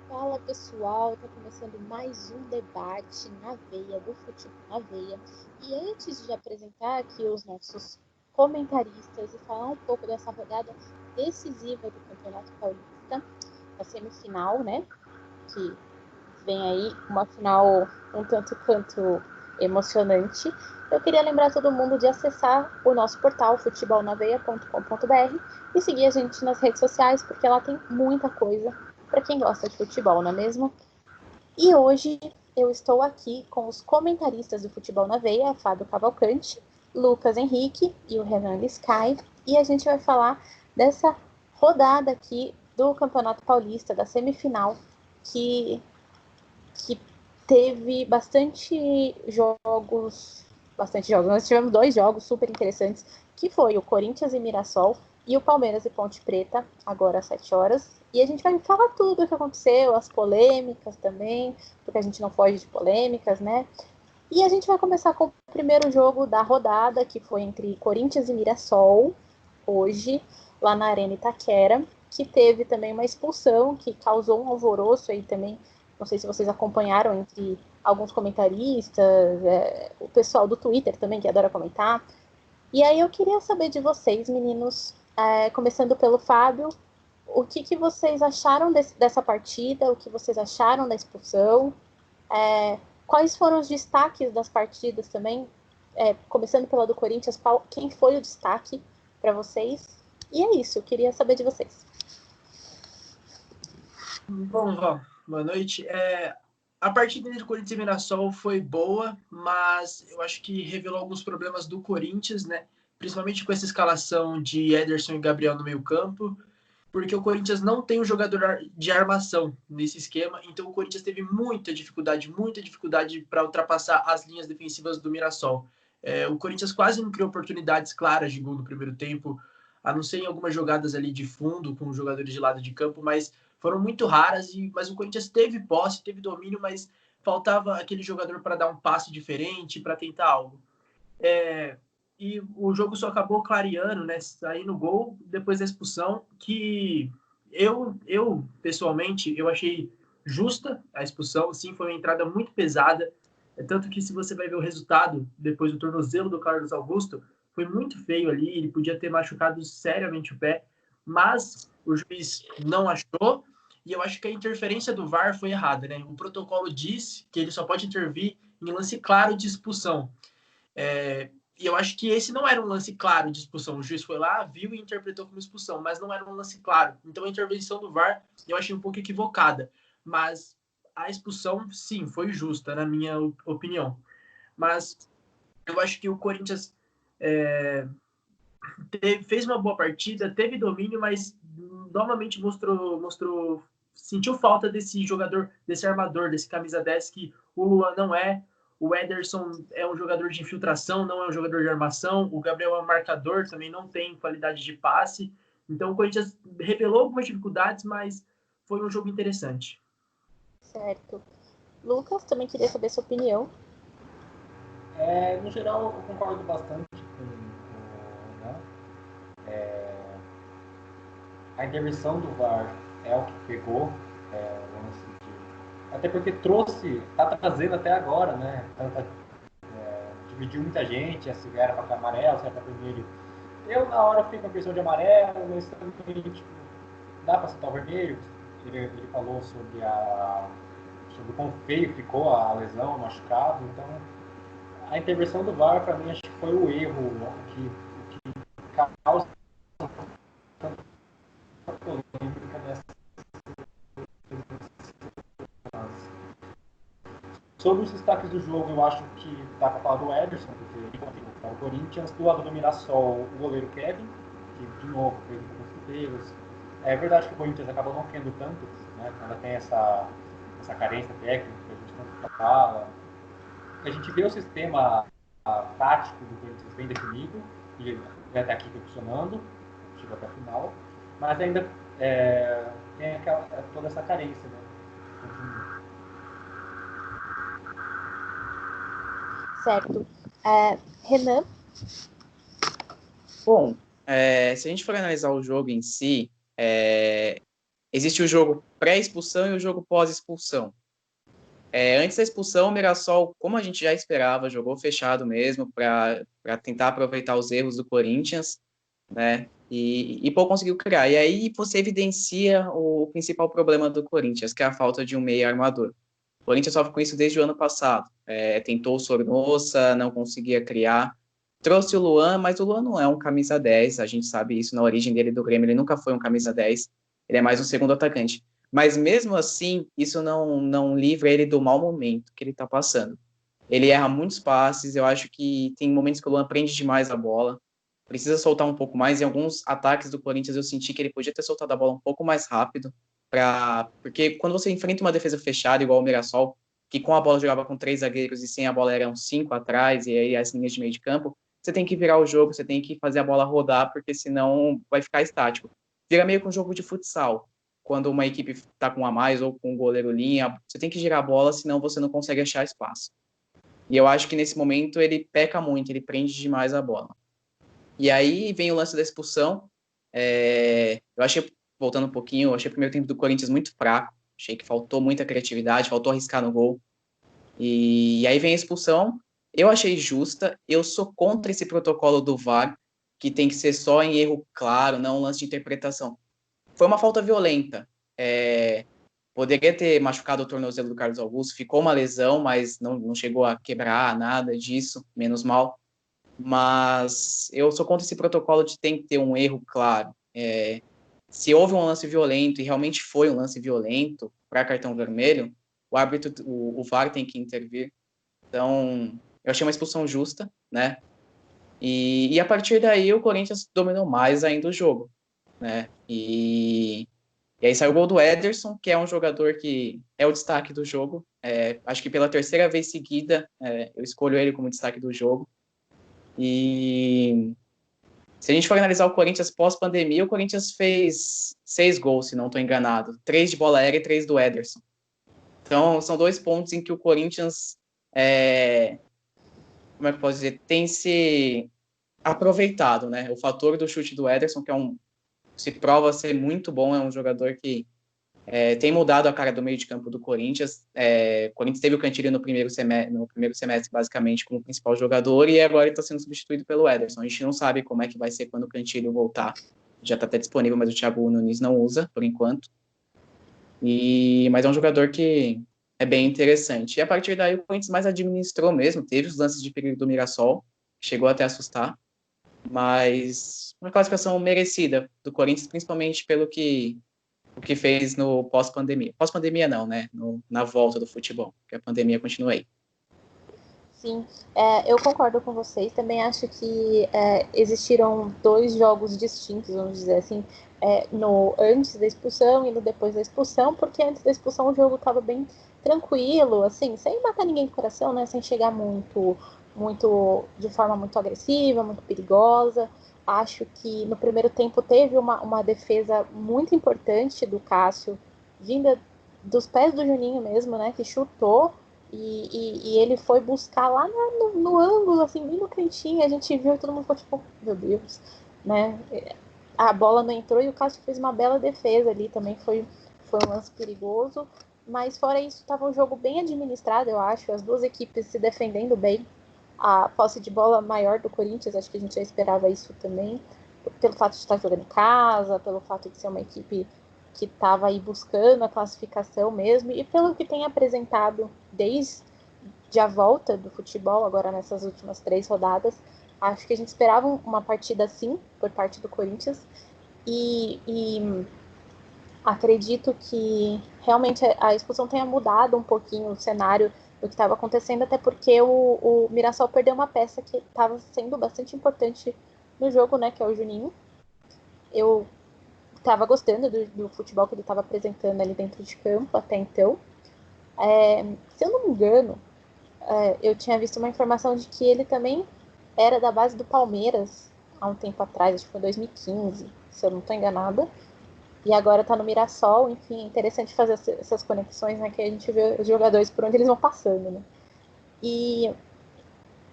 Fala pessoal, está começando mais um debate na veia do futebol na veia. E antes de apresentar aqui os nossos comentaristas e falar um pouco dessa rodada decisiva do Campeonato Paulista, a semifinal, né? Que vem aí uma final um tanto quanto emocionante. Eu queria lembrar todo mundo de acessar o nosso portal futebolnaveia.com.br e seguir a gente nas redes sociais, porque lá tem muita coisa para quem gosta de futebol, não é mesmo? E hoje eu estou aqui com os comentaristas do Futebol na Veia, Fábio Cavalcante, Lucas Henrique e o Renan Sky, e a gente vai falar dessa rodada aqui do Campeonato Paulista, da semifinal, que teve bastante jogos. Nós tivemos 2 jogos super interessantes, que foi o Corinthians e Mirassol e o Palmeiras e Ponte Preta, agora às 7 horas. E a gente vai falar tudo o que aconteceu, as polêmicas também, porque a gente não foge de polêmicas, né? E a gente vai começar com o primeiro jogo da rodada, que foi entre Corinthians e Mirassol, hoje, lá na Arena Itaquera, que teve também uma expulsão que causou um alvoroço aí também. Não sei se vocês acompanharam entre alguns comentaristas, o pessoal do Twitter também, que adora comentar. E aí eu queria saber de vocês, meninos, começando pelo Fábio, o que vocês acharam dessa partida, o que vocês acharam da expulsão, quais foram os destaques das partidas também, começando pela do Corinthians, quem foi o destaque para vocês? E é isso, eu queria saber de vocês. Bom, Val, boa noite. A partida entre Corinthians e Mirassol foi boa, mas eu acho que revelou alguns problemas do Corinthians, né? Principalmente com essa escalação de Ederson e Gabriel no meio-campo, porque o Corinthians não tem um jogador de armação nesse esquema, então o Corinthians teve muita dificuldade para ultrapassar as linhas defensivas do Mirassol. O Corinthians quase não criou oportunidades claras de gol no primeiro tempo, a não ser em algumas jogadas ali de fundo com os jogadores de lado de campo, mas foram muito raras, mas o Corinthians teve posse, teve domínio, mas faltava aquele jogador para dar um passe diferente, para tentar algo. E o jogo só acabou clareando, né, saindo gol depois da expulsão, que eu pessoalmente, eu achei justa a expulsão, sim, foi uma entrada muito pesada, tanto que se você vai ver o resultado, depois do tornozelo do Carlos Augusto, foi muito feio ali, ele podia ter machucado seriamente o pé, mas o juiz não achou, e eu acho que a interferência do VAR foi errada, né? O protocolo diz que ele só pode intervir em lance claro de expulsão. E eu acho que esse não era um lance claro de expulsão. O juiz foi lá, viu e interpretou como expulsão, mas não era um lance claro. Então a intervenção do VAR eu achei um pouco equivocada. Mas a expulsão, sim, foi justa, na minha opinião. Mas eu acho que o Corinthians fez uma boa partida, teve domínio, mas novamente sentiu falta desse jogador, desse armador, desse camisa 10 que o Luan não é. O Ederson é um jogador de infiltração, não é um jogador de armação. O Gabriel é um marcador, também não tem qualidade de passe. Então o Corinthians revelou algumas dificuldades, mas foi um jogo interessante. Certo. Lucas, também queria saber sua opinião. No geral, eu concordo bastante com o Renan. A intervenção do VAR é o que pegou, até porque está trazendo até agora, né? Dividiu muita gente, se era para amarelo, se era para vermelho. Eu, na hora, fiquei com a questão de amarelo, mas também tipo, dá para citar o vermelho. Ele falou sobre o quão feio ficou a lesão, o machucado. Então, a intervenção do VAR, para mim, acho que foi o erro que causa polêmica dessa. Sobre os destaques do jogo, eu acho que dá para falar do Ederson, porque para o Corinthians, do lado do Mirassol, o goleiro Kevin, que de novo fez alguns erros. É verdade que o Corinthians acabou não tendo tantos, né? Ainda tem essa carência técnica que a gente tanto fala. A gente vê o sistema tático do Corinthians bem definido, e até aqui funcionando, chegou até a final, mas ainda tem toda essa carência, né? Certo. Renan? Bom, se a gente for analisar o jogo em si, existe o jogo pré-expulsão e o jogo pós-expulsão. Antes da expulsão, o Mirassol, como a gente já esperava, jogou fechado mesmo para tentar aproveitar os erros do Corinthians, né? E pouco conseguiu criar. E aí você evidencia o principal problema do Corinthians, que é a falta de um meia armador. O Corinthians sofre com isso desde o ano passado. Tentou o Sornossa, não conseguia criar. Trouxe o Luan, mas o Luan não é um camisa 10, a gente sabe isso na origem dele do Grêmio, ele nunca foi um camisa 10, ele é mais um segundo atacante. Mas mesmo assim, isso não livra ele do mau momento que ele está passando. Ele erra muitos passes, eu acho que tem momentos que o Luan prende demais a bola, precisa soltar um pouco mais. Em alguns ataques do Corinthians eu senti que ele podia ter soltado a bola um pouco mais rápido, porque quando você enfrenta uma defesa fechada, igual o Mirassol, que com a bola jogava com 3 zagueiros e sem a bola eram 5 atrás, e aí as linhas de meio de campo, você tem que virar o jogo, você tem que fazer a bola rodar, porque senão vai ficar estático. Vira meio que um jogo de futsal. Quando uma equipe está com um a mais ou com um goleiro linha, você tem que girar a bola, senão você não consegue achar espaço. E eu acho que nesse momento ele peca muito, ele prende demais a bola. E aí vem o lance da expulsão. Eu achei, voltando um pouquinho, eu achei o primeiro tempo do Corinthians muito fraco. Achei que faltou muita criatividade, faltou arriscar no gol. E aí vem a expulsão. Eu achei justa. Eu sou contra esse protocolo do VAR, que tem que ser só em erro claro, não um lance de interpretação. Foi uma falta violenta. Poderia ter machucado o tornozelo do Carlos Augusto, ficou uma lesão, mas não chegou a quebrar nada disso, menos mal. Mas eu sou contra esse protocolo de tem que ter um erro claro. Se houve um lance violento, e realmente foi um lance violento para cartão vermelho, o árbitro, o VAR tem que intervir. Então, eu achei uma expulsão justa, né? E a partir daí o Corinthians dominou mais ainda o jogo, né? E aí saiu o gol do Ederson, que é um jogador que é o destaque do jogo. Acho que pela terceira vez seguida eu escolho ele como destaque do jogo. E se a gente for analisar o Corinthians pós-pandemia, o Corinthians fez 6 gols, se não estou enganado. 3 de bola aérea e 3 do Ederson. Então, são 2 pontos em que o Corinthians, como é que eu posso dizer, tem se aproveitado, né? O fator do chute do Ederson, que se prova ser muito bom, é um jogador que tem mudado a cara do meio de campo do Corinthians. O Corinthians teve o Cantilho no primeiro semestre, basicamente, como principal jogador, e agora ele está sendo substituído pelo Ederson. A gente não sabe como é que vai ser quando o Cantilho voltar. Já está até disponível, mas o Thiago Nunes não usa, por enquanto. Mas é um jogador que é bem interessante. E a partir daí o Corinthians mais administrou mesmo, teve os lances de perigo do Mirassol, chegou até a assustar, mas uma classificação merecida do Corinthians, principalmente pelo que o que fez no pós-pandemia. Pós-pandemia não, né? Na volta do futebol, porque a pandemia continua aí. Sim, eu concordo com vocês. Também acho que existiram 2 jogos distintos, vamos dizer assim, no antes da expulsão e no depois da expulsão, porque antes da expulsão o jogo estava bem tranquilo, assim, sem matar ninguém do coração, né? Sem chegar muito de forma muito agressiva, muito perigosa. Acho que no primeiro tempo teve uma defesa muito importante do Cássio, vinda dos pés do Juninho mesmo, né? Que chutou. E ele foi buscar lá no ângulo, assim, bem no cantinho. A gente viu e todo mundo ficou tipo, meu Deus, né? A bola não entrou e o Cássio fez uma bela defesa ali. Também foi um lance perigoso. Mas fora isso, estava um jogo bem administrado, eu acho. As duas equipes se defendendo bem. A posse de bola maior do Corinthians, acho que a gente já esperava isso também. Pelo fato de estar jogando em casa, pelo fato de ser uma equipe que estava aí buscando a classificação mesmo, e pelo que tem apresentado desde a volta do futebol, agora nessas últimas 3 rodadas, acho que a gente esperava uma partida assim, por parte do Corinthians, e acredito que realmente a expulsão tenha mudado um pouquinho o cenário do que estava acontecendo, até porque o Mirassol perdeu uma peça que estava sendo bastante importante no jogo, né, que é o Juninho. Eu estava gostando do futebol que ele estava apresentando ali dentro de campo até então. Se eu não me engano, eu tinha visto uma informação de que ele também era da base do Palmeiras há um tempo atrás, acho que foi 2015, se eu não estou enganada. E agora está no Mirassol, enfim, é interessante fazer essas conexões, né, que a gente vê os jogadores por onde eles vão passando, né. E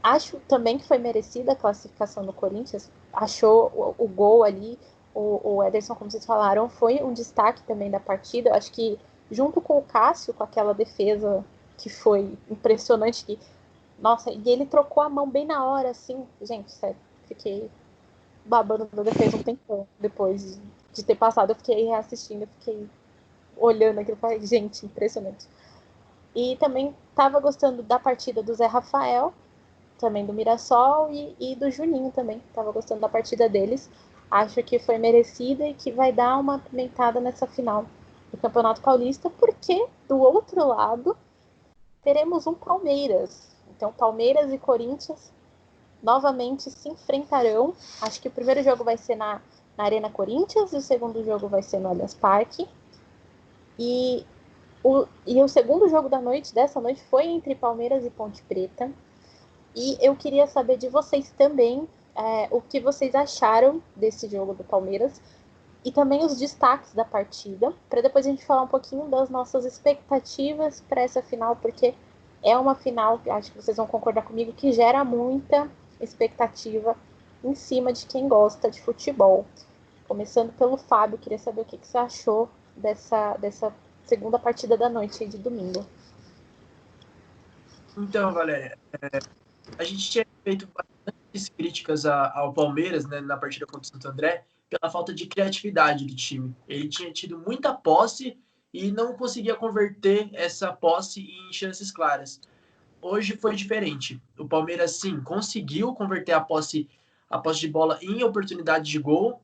acho também que foi merecida a classificação do Corinthians, achou o gol ali, O Ederson, como vocês falaram, foi um destaque também da partida. Eu acho que junto com o Cássio, com aquela defesa que foi impressionante, que, nossa, e ele trocou a mão bem na hora, assim, gente, sério, fiquei babando da defesa um tempão depois de ter passado. Eu fiquei reassistindo, eu fiquei olhando aquilo e falei, gente, impressionante. E também estava gostando da partida do Zé Rafael, também do Mirassol, e do Juninho também. Estava gostando da partida deles. Acho que foi merecida e que vai dar uma pimentada nessa final do Campeonato Paulista, porque do outro lado teremos um Palmeiras. Então, Palmeiras e Corinthians novamente se enfrentarão. Acho que o primeiro jogo vai ser na Arena Corinthians e o segundo jogo vai ser no Allianz Parque. E o segundo jogo dessa noite foi entre Palmeiras e Ponte Preta. E eu queria saber de vocês também o que vocês acharam desse jogo do Palmeiras e também os destaques da partida, para depois a gente falar um pouquinho das nossas expectativas para essa final, porque é uma final, acho que vocês vão concordar comigo, que gera muita expectativa em cima de quem gosta de futebol. Começando pelo Fábio, queria saber o que você achou dessa segunda partida da noite de domingo. Então, Valéria, a gente tinha feito bastantes críticas ao Palmeiras, né, na partida contra o Santo André, pela falta de criatividade do time. Ele tinha tido muita posse e não conseguia converter essa posse em chances claras. Hoje foi diferente. O Palmeiras, sim, conseguiu converter a posse de bola em oportunidade de gol,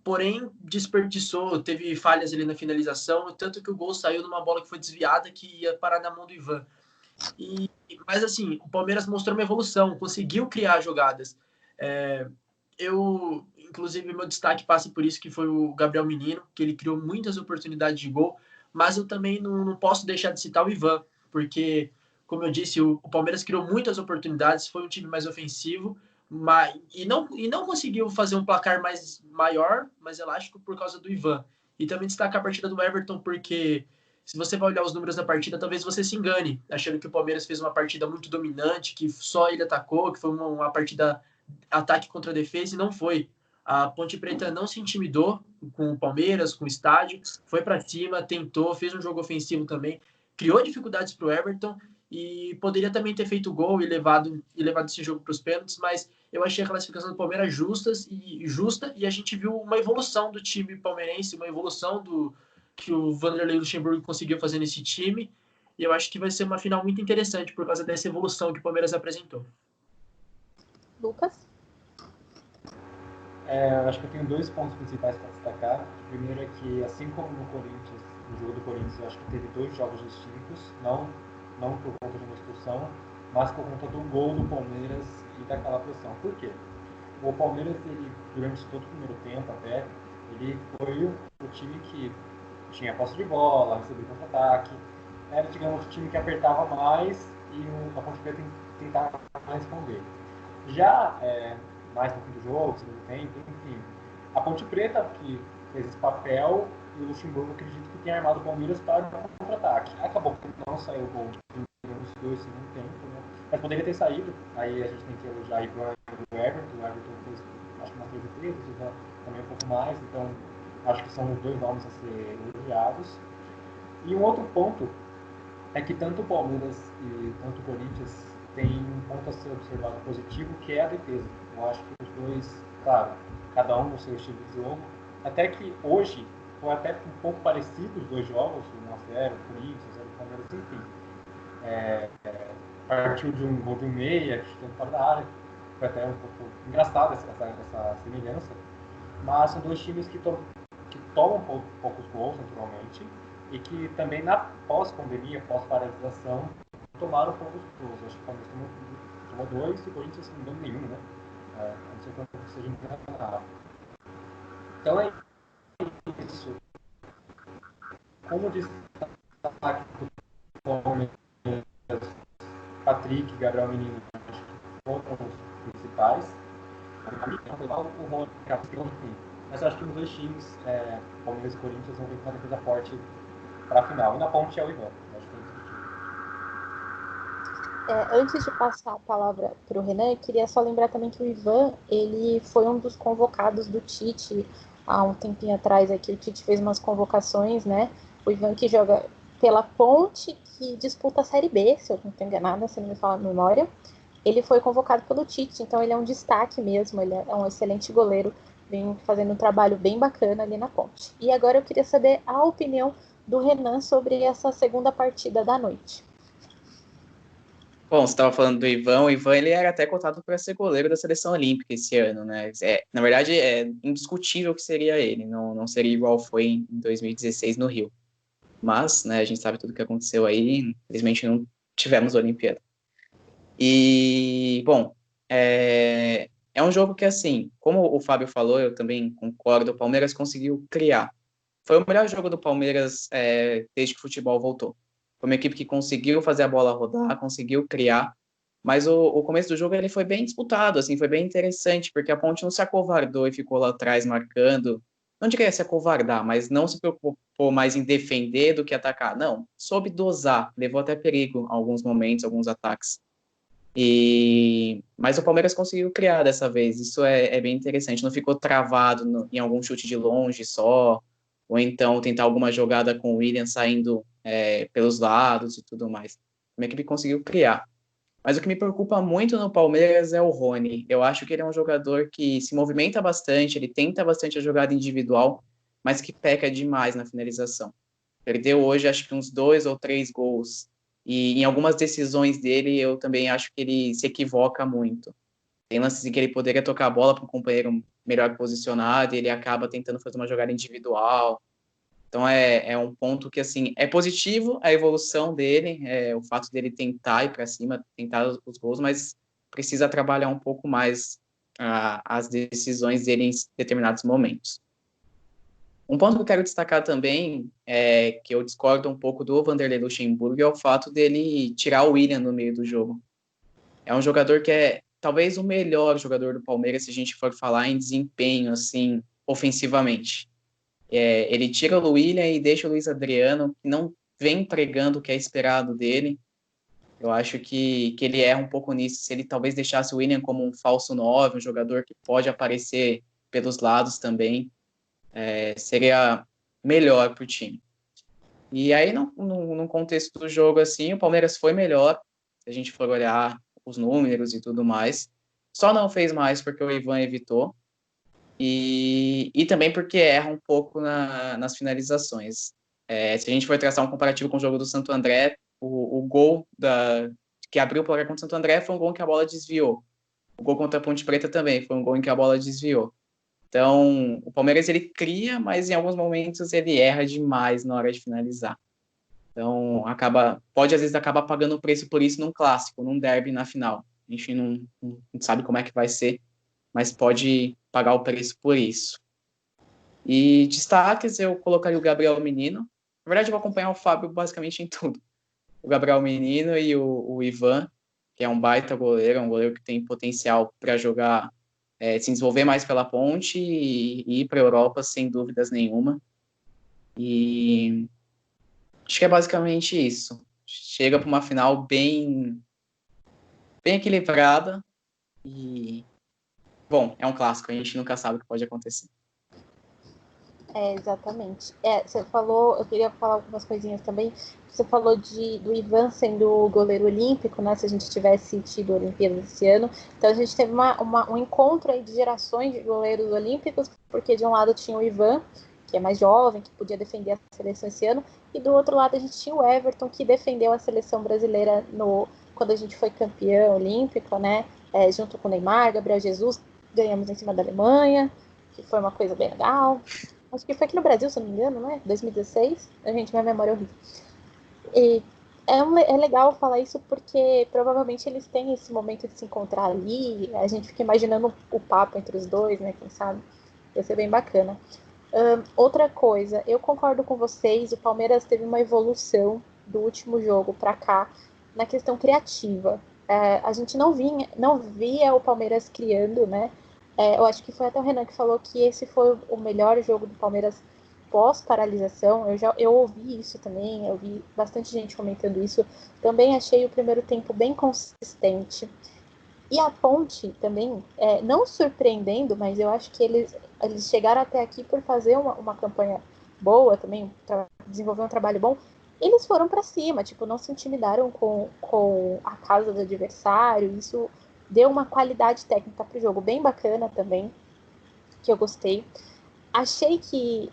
porém desperdiçou, teve falhas ali na finalização, tanto que o gol saiu numa bola que foi desviada, que ia parar na mão do Ivan. Mas assim, o Palmeiras mostrou uma evolução, conseguiu criar jogadas. Inclusive, meu destaque passa por isso, que foi o Gabriel Menino, que ele criou muitas oportunidades de gol, mas eu também não posso deixar de citar o Ivan, porque, como eu disse, o Palmeiras criou muitas oportunidades, foi um time mais ofensivo, e não conseguiu fazer um placar maior, mais elástico, por causa do Ivan. E também destacar a partida do Everton, porque se você vai olhar os números da partida, talvez você se engane, achando que o Palmeiras fez uma partida muito dominante, que só ele atacou, que foi uma partida ataque contra defesa, e não foi. A Ponte Preta não se intimidou com o Palmeiras, com o estádio, foi para cima, tentou, fez um jogo ofensivo também, criou dificuldades para o Everton e poderia também ter feito gol e levado esse jogo para os pênaltis, mas eu achei a classificação do Palmeiras justa e a gente viu uma evolução do time palmeirense, uma evolução que o Vanderlei Luxemburgo conseguiu fazer nesse time, e eu acho que vai ser uma final muito interessante por causa dessa evolução que o Palmeiras apresentou. Lucas? Acho que eu tenho 2 pontos principais para destacar. O primeiro é que, assim como no Corinthians, no jogo do Corinthians, eu acho que teve 2 jogos distintos, não por conta de uma expulsão, mas por conta do gol do Palmeiras e daquela pressão. Por quê? O Palmeiras, ele, durante todo o primeiro tempo até, ele foi o time que tinha posse de bola, recebia contra-ataque, era, digamos, o time que apertava mais e a Ponte Preta tentava responder. Já mais no fim do jogo, segundo tempo, enfim, a Ponte Preta que fez esse papel e o Luxemburgo, acredito que tenha armado o Palmeiras para o contra-ataque. Acabou que não saiu o gol nos 2 segundo tempo, né? Mas poderia ter saído, aí a gente tem que elogiar aí para o Everton fez acho que umas 3 defesas, também um pouco mais, então acho que são os 2 nomes a ser elogiados. E um outro ponto é que tanto o Palmeiras e tanto o Corinthians tem um ponto a ser observado positivo, que é a defesa. Eu acho que os dois, claro, cada um no seu estilo de jogo, até que hoje foi até um pouco parecido os 2 jogos, 1-0, Corinthians, 0 Palmeiras, enfim. Partiu de um gol de um meia, que tem fora da área, foi até um pouco engraçado essa semelhança, mas são 2 times que tomam poucos gols, naturalmente, e que também na pós-pandemia, pós-paralisação, tomaram poucos gols. Acho que o Palmeiras tomou 2 e o Corinthians não deu nenhum, né? Não sei quanto seja enganado. Então é isso. Como destaque do Palmeiras, Patrick, Gabriel Menino, acho que foram os principais. O Rony, enfim. Mas acho que os 2 times, Palmeiras e Corinthians, vão vir com uma defesa forte para a final. E na ponte é o Ivan. Acho que Antes de passar a palavra para o Renan, eu queria só lembrar também que o Ivan, ele foi um dos convocados do Tite há um tempinho atrás aqui o Tite fez umas convocações, né? O Ivan que joga pela Ponte, que disputa a Série B, se eu não estou enganada, se não me fala a memória. Ele foi convocado pelo Tite, então ele é um destaque mesmo, ele é um excelente goleiro, vem fazendo um trabalho bem bacana ali na Ponte. E agora eu queria saber a opinião do Renan sobre essa segunda partida da noite. Bom, você estava falando do Ivan. O Ivan, ele era até cotado para ser goleiro da seleção olímpica esse ano, né? Na verdade, é indiscutível que seria ele. Não seria igual foi em 2016 no Rio. Mas, né, a gente sabe tudo o que aconteceu aí. Infelizmente, não tivemos Olimpíada. E, bom, é um jogo que, assim, como o Fábio falou, eu também concordo, o Palmeiras conseguiu criar. Foi o melhor jogo do Palmeiras desde que o futebol voltou. Foi uma equipe que conseguiu fazer a bola rodar, conseguiu criar, mas o começo do jogo ele foi bem disputado, assim, foi bem interessante, porque a Ponte não se acovardou e ficou lá atrás marcando. Não diria se acovardar, mas não se preocupou mais em defender do que atacar. Não, soube dosar, levou até perigo em alguns momentos, alguns ataques. Mas o Palmeiras conseguiu criar dessa vez, isso é bem interessante, não ficou travado em algum chute de longe só, ou então tentar alguma jogada com o William saindo pelos lados e tudo mais. Como é que ele conseguiu criar? Mas o que me preocupa muito no Palmeiras é o Rony. Eu acho que ele é um jogador que se movimenta bastante, ele tenta bastante a jogada individual, mas que peca demais na finalização. Perdeu hoje, acho que uns 2 ou 3 gols. E em algumas decisões dele, eu também acho que ele se equivoca muito. Tem lances em que ele poderia tocar a bola para um companheiro melhor posicionado e ele acaba tentando fazer uma jogada individual. Então é um ponto que, assim, é positivo a evolução dele, o fato dele tentar ir para cima, tentar os gols, mas precisa trabalhar um pouco mais as decisões dele em determinados momentos. Um ponto que eu quero destacar também, que eu discordo um pouco do Vanderlei Luxemburgo, é o fato dele tirar o William no meio do jogo. É um jogador que é talvez o melhor jogador do Palmeiras, se a gente for falar em desempenho, assim, ofensivamente. Ele tira o William e deixa o Luiz Adriano, que não vem entregando o que é esperado dele. Eu acho que ele erra um pouco nisso. Se ele talvez deixasse o William como um falso 9, um jogador que pode aparecer pelos lados também, seria melhor para o time. E aí, no contexto do jogo, assim, o Palmeiras foi melhor, se a gente for olhar os números e tudo mais. Só não fez mais porque o Ivan evitou. E também porque erra um pouco nas finalizações. Se a gente for traçar um comparativo com o jogo do Santo André, o gol que abriu o placar contra o Santo André foi um gol que a bola desviou. O gol contra a Ponte Preta também foi um gol em que a bola desviou. Então, o Palmeiras ele cria, mas em alguns momentos ele erra demais na hora de finalizar. Então, pode às vezes acabar pagando o preço por isso num clássico, num derby na final. A gente não sabe como é que vai ser, mas pode pagar o preço por isso. E destaques, eu colocaria o Gabriel Menino. Na verdade, eu vou acompanhar o Fábio basicamente em tudo. O Gabriel Menino e o Ivan, que é um baita goleiro, um goleiro que tem potencial para jogar, se desenvolver mais pela Ponte e ir para a Europa sem dúvidas nenhuma. E acho que é basicamente isso. Chega para uma final bem equilibrada e, bom, é um clássico, a gente nunca sabe o que pode acontecer. Exatamente. Você falou, eu queria falar algumas coisinhas também. Você falou do Ivan sendo o goleiro olímpico, né? Se a gente tivesse tido a Olimpíada esse ano. Então a gente teve um encontro aí de gerações de goleiros olímpicos, porque de um lado tinha o Ivan, que é mais jovem, que podia defender a seleção esse ano, e do outro lado a gente tinha o Everton, que defendeu a seleção brasileira quando a gente foi campeão olímpico, né? Junto com o Neymar, Gabriel Jesus, ganhamos em cima da Alemanha, que foi uma coisa bem legal. Acho que foi aqui no Brasil, se eu não me engano, né? 2016. Gente, minha memória é horrível. E é legal falar isso porque provavelmente eles têm esse momento de se encontrar ali. A gente fica imaginando o papo entre os dois, né? Quem sabe? Ia ser bem bacana. Outra coisa, eu concordo com vocês. O Palmeiras teve uma evolução do último jogo para cá na questão criativa. A gente não via o Palmeiras criando, né? Eu acho que foi até o Renan que falou que esse foi o melhor jogo do Palmeiras pós-paralisação. Eu ouvi isso também, eu vi bastante gente comentando isso. Também achei o primeiro tempo bem consistente. E a Ponte também, não surpreendendo, mas eu acho que eles chegaram até aqui por fazer uma campanha boa também, desenvolver um trabalho bom. Eles foram para cima, tipo, não se intimidaram com a casa do adversário. Isso deu uma qualidade técnica para o jogo bem bacana também, que eu gostei. Achei que,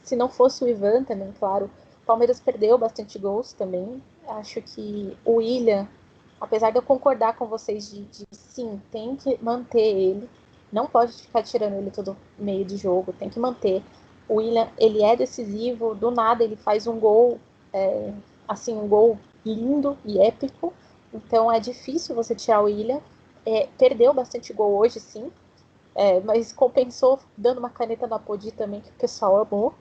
se não fosse o Ivan também, claro, o Palmeiras perdeu bastante gols também. Acho que o William, apesar de eu concordar com vocês de sim, tem que manter ele, não pode ficar tirando ele todo meio de jogo, tem que manter. O William, ele é decisivo, do nada ele faz um gol, assim, um gol lindo e épico, então é difícil você tirar o William. Perdeu bastante gol hoje, sim, mas compensou dando uma caneta no Apodi também, que o pessoal amou.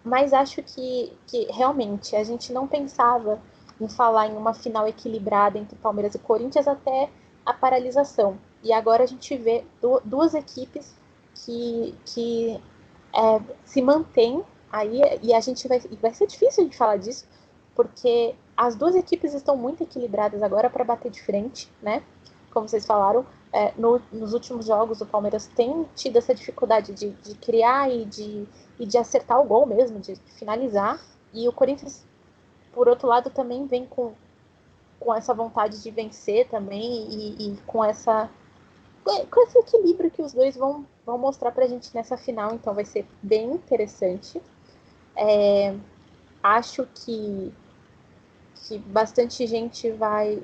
Mas acho que realmente a gente não pensava em falar em uma final equilibrada entre Palmeiras e Corinthians até a paralisação. E agora a gente vê duas equipes que se mantêm aí, e a gente vai ser difícil de falar disso, porque as duas equipes estão muito equilibradas agora para bater de frente, né? Como vocês falaram, nos últimos jogos o Palmeiras tem tido essa dificuldade de criar e de acertar o gol mesmo, de finalizar. E o Corinthians, por outro lado, também vem com essa vontade de vencer também e com esse equilíbrio que os dois vão mostrar pra gente nessa final. Então vai ser bem interessante. Acho que bastante gente vai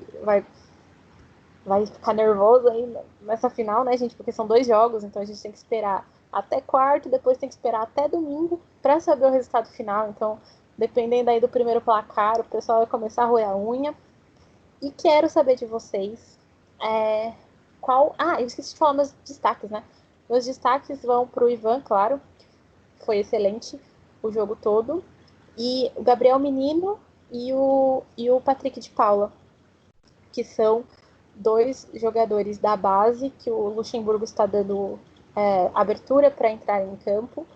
ficar nervoso aí nessa final, né, gente? Porque são 2 jogos, então a gente tem que esperar até quarto, depois tem que esperar até domingo para saber o resultado final. Então, dependendo aí do primeiro placar, o pessoal vai começar a roer a unha. E quero saber de vocês eu esqueci de falar meus destaques, né? Meus destaques vão pro Ivan, claro, foi excelente o jogo todo, e o Gabriel Menino e o Patrick de Paula, que são 2 jogadores da base que o Luxemburgo está dando abertura para entrar em campo.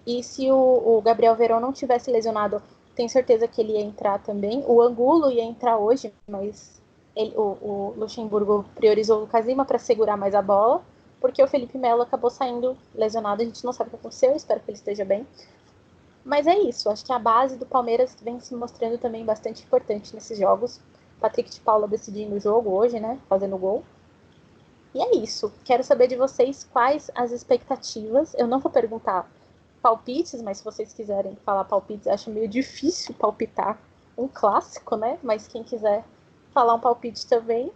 E se o Gabriel Veron não tivesse lesionado, tenho certeza que ele ia entrar também. O Angulo ia entrar hoje, mas o Luxemburgo priorizou o Lucas Lima para segurar mais a bola, porque o Felipe Melo acabou saindo lesionado. A gente não sabe o que aconteceu, espero que ele esteja bem. Mas é isso, acho que a base do Palmeiras vem se mostrando também bastante importante nesses jogos. Patrick de Paula decidindo o jogo hoje, né? Fazendo gol. E é isso. Quero saber de vocês quais as expectativas. Eu não vou perguntar palpites, mas se vocês quiserem falar palpites, acho meio difícil palpitar um clássico, né? Mas quem quiser falar um palpite também,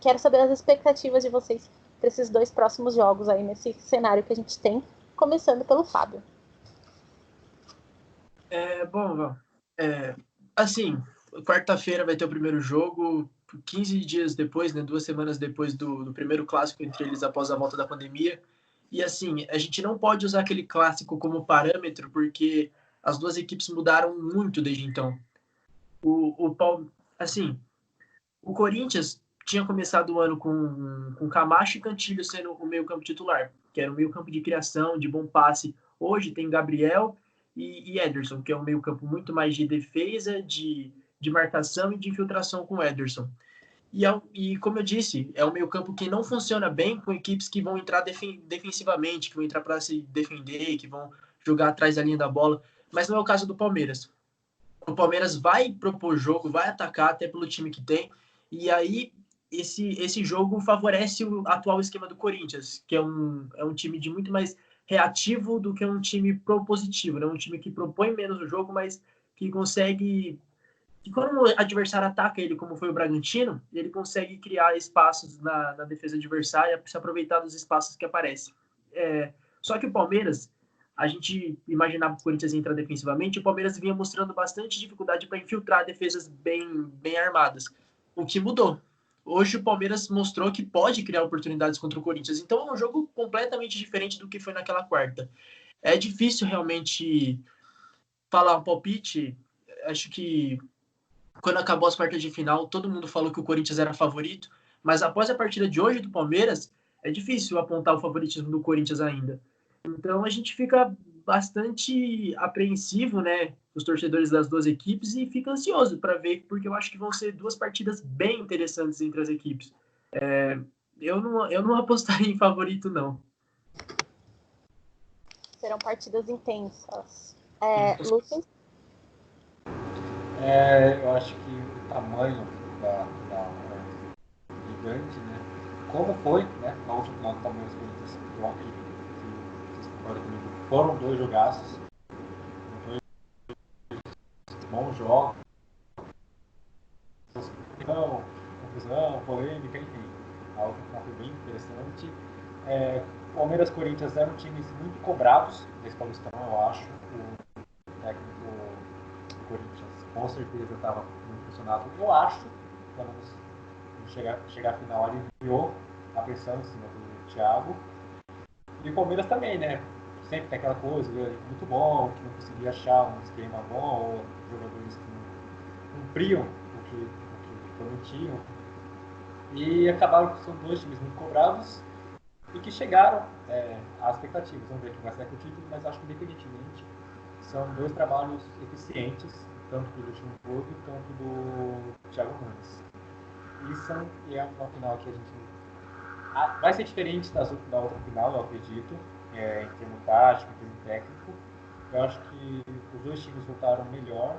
quero saber as expectativas de vocês para esses 2 próximos jogos aí nesse cenário que a gente tem, começando pelo Fábio. Bom, assim, quarta-feira vai ter o primeiro jogo, 15 dias depois, né, 2 semanas depois do primeiro clássico entre eles após a volta da pandemia. E assim, a gente não pode usar aquele clássico como parâmetro, porque as duas equipes mudaram muito desde então. Assim, o Corinthians tinha começado o ano com Camacho e Cantilho sendo o meio-campo titular, que era o meio-campo de criação, de bom passe. Hoje tem Gabriel e Ederson, que é um meio-campo muito mais de defesa, de marcação e de infiltração com o Ederson. E como eu disse, é um meio-campo que não funciona bem com equipes que vão entrar defensivamente, que vão entrar para se defender, que vão jogar atrás da linha da bola, mas não é o caso do Palmeiras. O Palmeiras vai propor jogo, vai atacar até pelo time que tem, e aí esse jogo favorece o atual esquema do Corinthians, que é um time de muito mais reativo do que um time propositivo, né? Um time que propõe menos o jogo, mas que consegue... E quando o adversário ataca ele, como foi o Bragantino, ele consegue criar espaços na defesa adversária, se aproveitar dos espaços que aparecem. Só que o Palmeiras, a gente imaginava que o Corinthians ia entrar defensivamente, o Palmeiras vinha mostrando bastante dificuldade para infiltrar defesas bem armadas. O que mudou. Hoje o Palmeiras mostrou que pode criar oportunidades contra o Corinthians. Então é um jogo completamente diferente do que foi naquela quarta. É difícil realmente falar um palpite. Acho que quando acabou as quartas de final, todo mundo falou que o Corinthians era favorito, mas após a partida de hoje do Palmeiras, é difícil apontar o favoritismo do Corinthians ainda. Então a gente fica bastante apreensivo, né, os torcedores das duas equipes, e fico ansioso para ver, porque eu acho que vão ser duas partidas bem interessantes entre as equipes. Eu não apostaria em favorito, não. Serão partidas intensas. Lucas? Eu acho que o tamanho da final é gigante, né? Como foi, né? Na última final do Palmeiras Corinthians, eu acredito que vocês concordam comigo, foram 2 jogaços, 2 bons jogos, confusão, polêmica, enfim. A outra final foi bem interessante. Palmeiras e Corinthians eram times muito cobrados nesse Paulistão, eu acho. O técnico do Corinthians com certeza estava muito impressionado. Eu acho, quando chegar à final, aliviou a pressão em cima do Thiago. E o Palmeiras também, né? Sempre tem aquela coisa, muito bom, que não conseguia achar um esquema bom, ou jogadores que não cumpriam o que prometiam. E acabaram que são 2 times muito cobrados e que chegaram às expectativas. Vamos ver quem vai sair com o título, mas acho que independentemente são 2 trabalhos eficientes, tanto do Luxemburgo quanto do Thiago Nunes. E é uma final que a gente vai ser diferente da outra final, eu acredito, em termos tático, em termos técnico. Eu acho que os 2 times voltaram melhor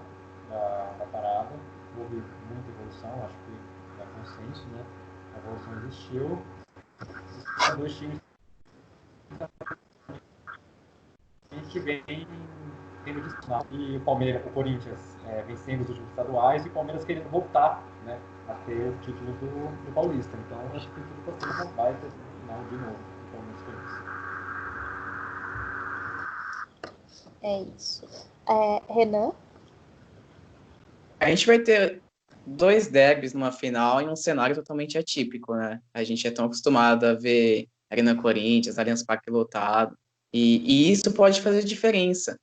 da parada, houve muita evolução, acho que é consenso, né? A evolução existiu. São 2 times que a gente vem tendo disputa. E o Corinthians vencendo os últimos estaduais e o Palmeiras querendo voltar, né, a ter o título do Paulista. Então acho que tem tudo para ser uma baita final de novo do Palmeiras Corinthians. É isso. Renan? A gente vai ter 2 derbys numa final em um cenário totalmente atípico, né? A gente é tão acostumado a ver Arena Corinthians, Allianz Parque lotado, e isso pode fazer diferença,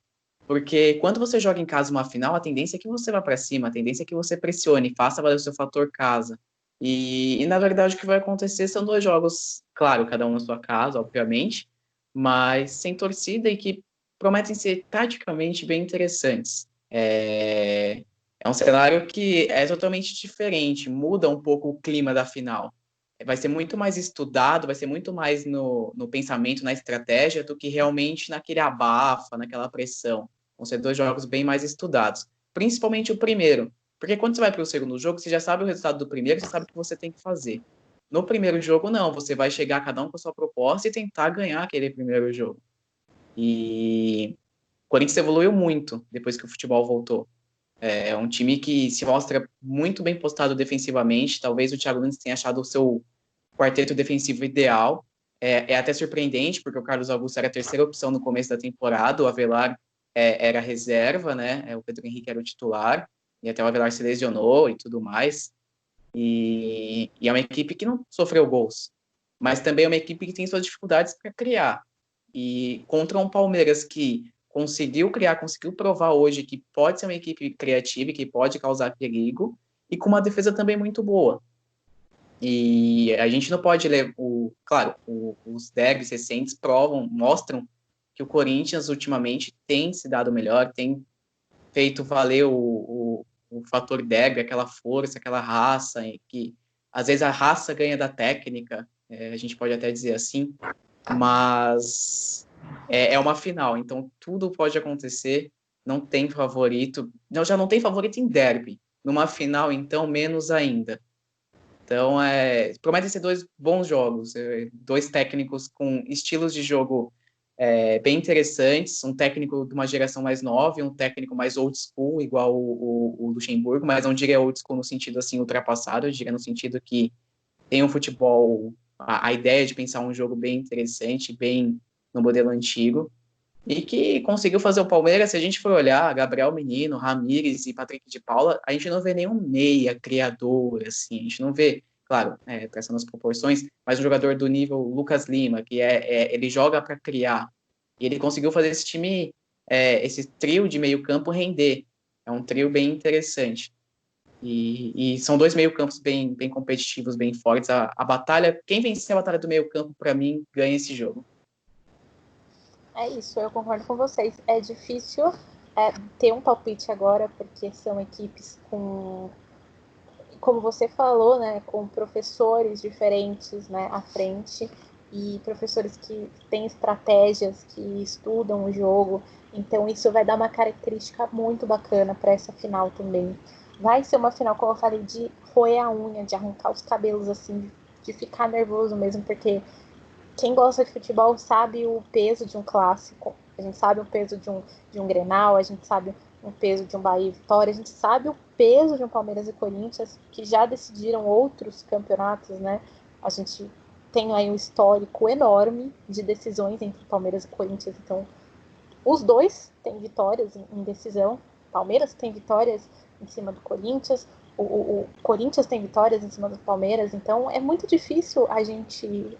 porque quando você joga em casa uma final, a tendência é que você vá para cima, a tendência é que você pressione, faça valer o seu fator casa. E na verdade o que vai acontecer são 2 jogos, claro, cada um na sua casa, obviamente, mas sem torcida e que prometem ser taticamente bem interessantes. É um cenário que é totalmente diferente, muda um pouco o clima da final. Vai ser muito mais estudado, vai ser muito mais no pensamento, na estratégia, do que realmente naquele abafa, naquela pressão. Vão ser 2 jogos bem mais estudados. Principalmente o primeiro. Porque quando você vai para o segundo jogo, você já sabe o resultado do primeiro, você sabe o que você tem que fazer. No primeiro jogo, não. Você vai chegar cada um com a sua proposta e tentar ganhar aquele primeiro jogo. E o Corinthians evoluiu muito depois que o futebol voltou. É um time que se mostra muito bem postado defensivamente. Talvez o Thiago Nunes tenha achado o seu quarteto defensivo ideal. É até surpreendente, porque o Carlos Augusto era a terceira opção no começo da temporada, o Avelar era reserva, né? O Pedro Henrique era o titular, e até o Avelar se lesionou e tudo mais. E é uma equipe que não sofreu gols, mas também é uma equipe que tem suas dificuldades para criar. E contra um Palmeiras que conseguiu criar, conseguiu provar hoje que pode ser uma equipe criativa e que pode causar perigo, e com uma defesa também muito boa. E a gente não pode ler, claro, os derbys recentes mostram que o Corinthians ultimamente tem se dado melhor, tem feito valer o fator derby, aquela força, aquela raça, que às vezes a raça ganha da técnica, a gente pode até dizer assim, mas é uma final, então tudo pode acontecer, não tem favorito, já não tem favorito em derby, numa final então menos ainda. Então prometem ser 2 bons jogos, 2 técnicos com estilos de jogo bem interessantes, um técnico de uma geração mais nova e um técnico mais old school, igual o Luxemburgo, mas não diria old school no sentido assim ultrapassado, eu diria no sentido que tem um futebol, a ideia de pensar um jogo bem interessante, bem no modelo antigo, e que conseguiu fazer o Palmeiras. Se a gente for olhar, Gabriel Menino, Ramires e Patrick de Paula, a gente não vê nenhum meia criador, assim, a gente não vê, claro, traçando as proporções, mas um jogador do nível Lucas Lima, que ele joga para criar, e ele conseguiu fazer esse time, esse trio de meio campo render, é um trio bem interessante. E são 2 meio-campos bem competitivos, bem fortes. A batalha, quem vencer a batalha do meio-campo, para mim, ganha esse jogo. É isso, eu concordo com vocês. É difícil ter um palpite agora, porque são equipes com, como você falou, né, com professores diferentes, né, à frente, e professores que têm estratégias, que estudam o jogo. Então isso vai dar uma característica muito bacana para essa final também. Vai ser uma final, como eu falei, de roer a unha, de arrancar os cabelos assim, de ficar nervoso mesmo, porque quem gosta de futebol sabe o peso de um clássico. A gente sabe o peso de um Grenal, a gente sabe o peso de um Bahia e Vitória, a gente sabe o peso de um Palmeiras e Corinthians, que já decidiram outros campeonatos, né? A gente tem aí um histórico enorme de decisões entre Palmeiras e Corinthians, então os dois têm vitórias em decisão. Palmeiras tem vitórias em cima do Corinthians, o Corinthians tem vitórias em cima do Palmeiras, então é muito difícil a gente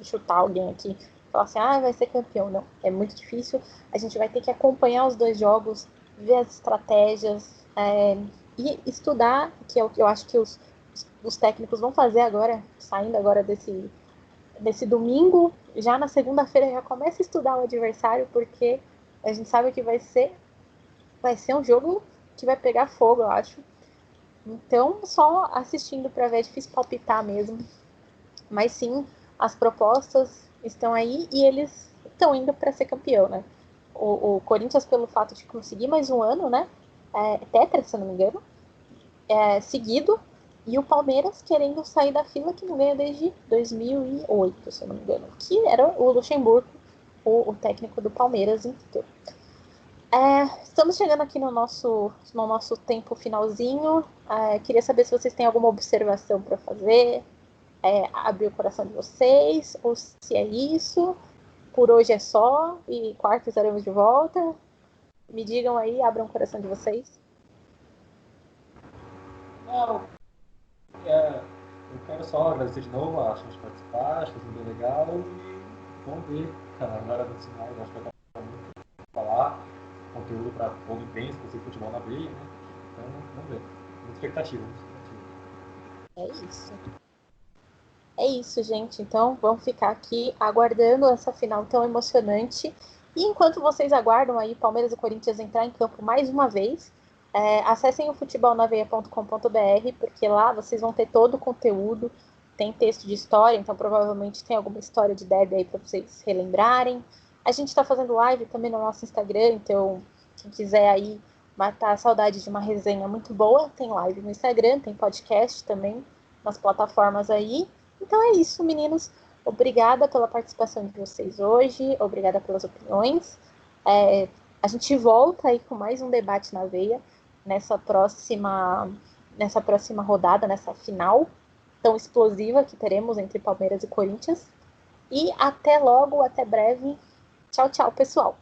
chutar alguém aqui e falar assim, vai ser campeão. Não, é muito difícil. A gente vai ter que acompanhar os dois jogos, ver as estratégias e estudar, que é o que eu acho que os técnicos vão fazer agora, saindo agora desse domingo, já na segunda-feira já começa a estudar o adversário, porque a gente sabe que vai ser um jogo que vai pegar fogo, eu acho. Então, só assistindo para ver, é difícil palpitar mesmo. Mas sim, as propostas estão aí e eles estão indo para ser campeão, né? O Corinthians, pelo fato de conseguir mais um ano, né? Tetra, se eu não me engano, seguido. E o Palmeiras querendo sair da fila que não ganha desde 2008, se eu não me engano. Que era o Luxemburgo, o técnico do Palmeiras. Então. Estamos chegando aqui no nosso tempo finalzinho. Queria saber se vocês têm alguma observação para fazer. Abrir o coração de vocês, ou se é isso, por hoje é só, e quarta estaremos de volta. Me digam aí, abram o coração de vocês. Não, eu quero só agradecer de novo a chance de participar, acho que foi bem legal e vamos ver, cara, agora no final, acho que vai estar muito pra falar, conteúdo para todo intenso, você futebol na veia, né? Então, vamos ver. Muita expectativa. É isso. É isso, gente. Então, vamos ficar aqui aguardando essa final tão emocionante. E enquanto vocês aguardam aí Palmeiras e Corinthians entrar em campo mais uma vez, acessem o futebolnaveia.com.br, porque lá vocês vão ter todo o conteúdo. Tem texto de história, então provavelmente tem alguma história de derby aí para vocês relembrarem. A gente está fazendo live também no nosso Instagram, então quem quiser aí matar a saudade de uma resenha muito boa, tem live no Instagram, tem podcast também nas plataformas aí. Então é isso, meninos. Obrigada pela participação de vocês hoje. Obrigada pelas opiniões. A gente volta aí com mais um debate na veia nessa próxima rodada, nessa final tão explosiva que teremos entre Palmeiras e Corinthians. E até logo, até breve. Tchau, tchau, pessoal.